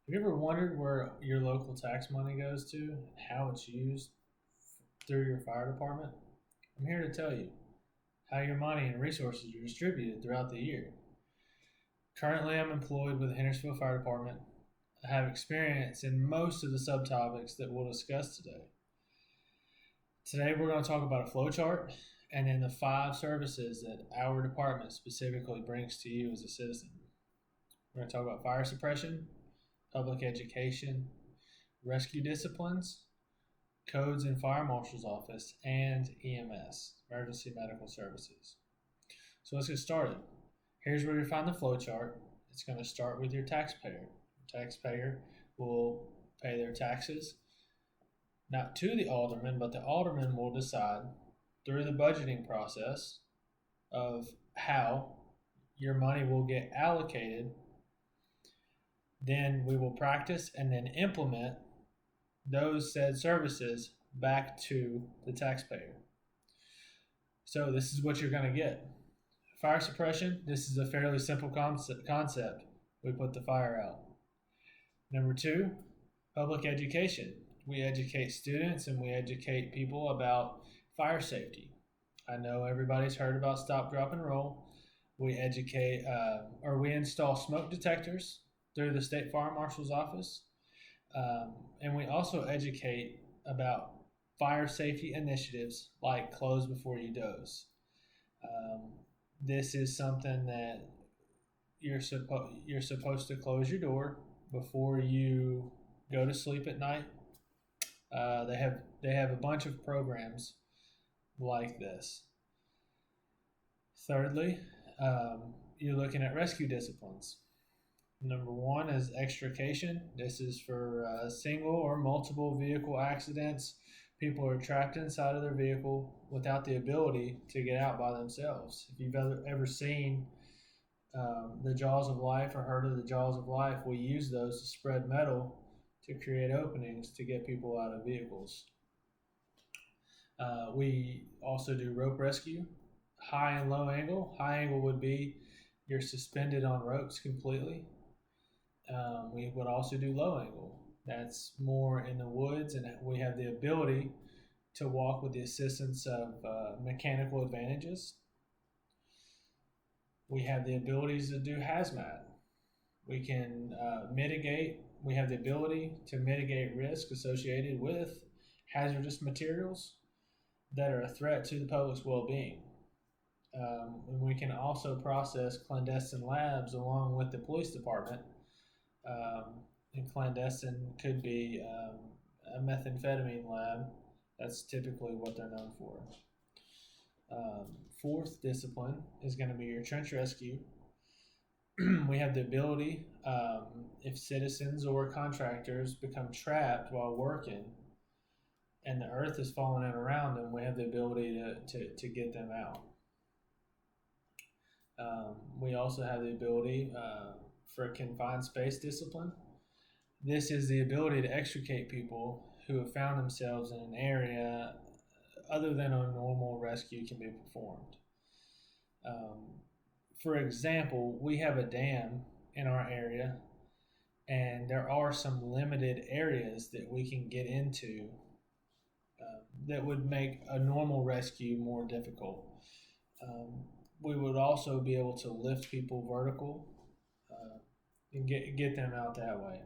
Have you ever wondered where your local tax money goes to and how it's used through your fire department? I'm here to tell you how your money and resources are distributed throughout the year. Currently, I'm employed with the Hendersonville Fire Department. I have experience in most of the subtopics that we'll discuss today. Today, we're going to talk about a flow chart and then the five services that our department specifically brings to you as a citizen. We're going to talk about fire suppression, public education, rescue disciplines, codes in fire marshal's office, and EMS, emergency medical services. So let's get started. Here's where you find the flow chart. It's going to start with your taxpayer. The taxpayer will pay their taxes, not to the alderman, but the alderman will decide through the budgeting process of how your money will get allocated. Then we will practice and then implement those said services back to the taxpayer. So this is what you're going to get. Fire suppression, this is a fairly simple concept. We put the fire out. Number two, public education. We educate students and we educate people about fire safety. I know everybody's heard about stop, drop, and roll. We educate we install smoke detectors through the state fire marshal's office. And we also educate about fire safety initiatives like close before you doze. This is something that you're supposed to close your door before you go to sleep at night. They have a bunch of programs like this. Thirdly, you're looking at rescue disciplines. Number one is extrication. This is for single or multiple vehicle accidents. People are trapped inside of their vehicle without the ability to get out by themselves. If you've ever seen the Jaws of Life or heard of the Jaws of Life, we use those to spread metal to create openings to get people out of vehicles. We also do rope rescue, high and low angle. High angle would be you're suspended on ropes completely. We would also do low angle. That's more in the woods, and we have the ability to walk with the assistance of mechanical advantages. We have the abilities to do hazmat. We can mitigate. We have the ability to mitigate risk associated with hazardous materials that are a threat to the public's well-being. And we can also process clandestine labs along with the police department. And clandestine could be a methamphetamine lab. That's typically what they're known for. Fourth discipline is going to be your trench rescue. We have the ability, if citizens or contractors become trapped while working and the earth is falling in around them, we have the ability to get them out. We also have the ability for a confined space discipline. This is the ability to extricate people who have found themselves in an area other than a normal rescue can be performed. For example, we have a dam in our area, and there are some limited areas that we can get into that would make a normal rescue more difficult. We would also be able to lift people vertical and get them out that way.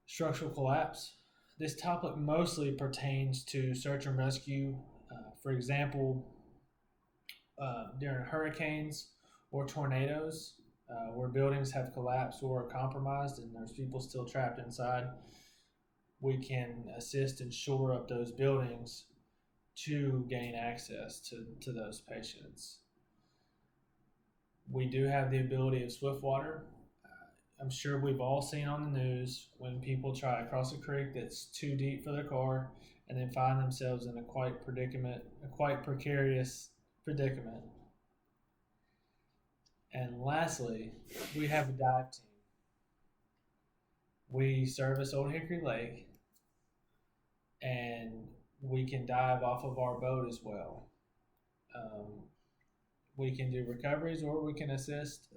Structural collapse. This topic mostly pertains to search and rescue. For example, during hurricanes or tornadoes, where buildings have collapsed or are compromised and there's people still trapped inside, we can assist and shore up those buildings to gain access to those patients. We do have the ability of swift water. I'm sure we've all seen on the news when people try to cross a creek that's too deep for their car and then find themselves in a quite precarious predicament. And lastly, we have a dive team. We service Old Hickory Lake, and we can dive off of our boat as well. We can do recoveries, or we can assist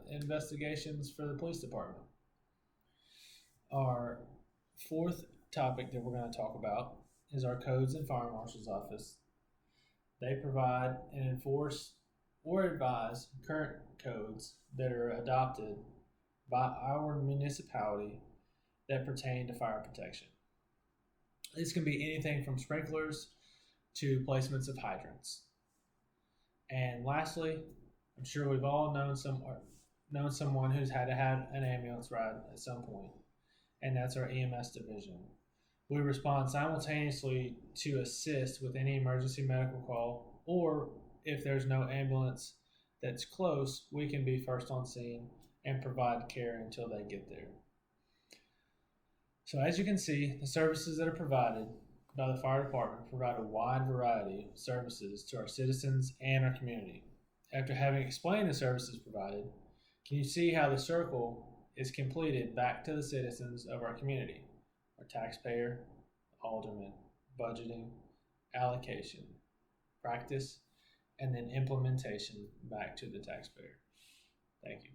investigations for the police department. Our fourth topic that we're going to talk about is our codes and fire marshal's office. They provide and enforce or advise current codes that are adopted by our municipality that pertain to fire protection. This can be anything from sprinklers to placements of hydrants. And lastly, I'm sure we've all known someone who's had to have an ambulance ride at some point, and that's our EMS division. We respond simultaneously to assist with any emergency medical call, or if there's no ambulance that's close, we can be first on scene and provide care until they get there. So as you can see, the services that are provided by the fire department provide a wide variety of services to our citizens and our community. After having explained the services provided, can you see how the circle is completed back to the citizens of our community? Our taxpayer, alderman, budgeting, allocation, practice, and then implementation back to the taxpayer. Thank you.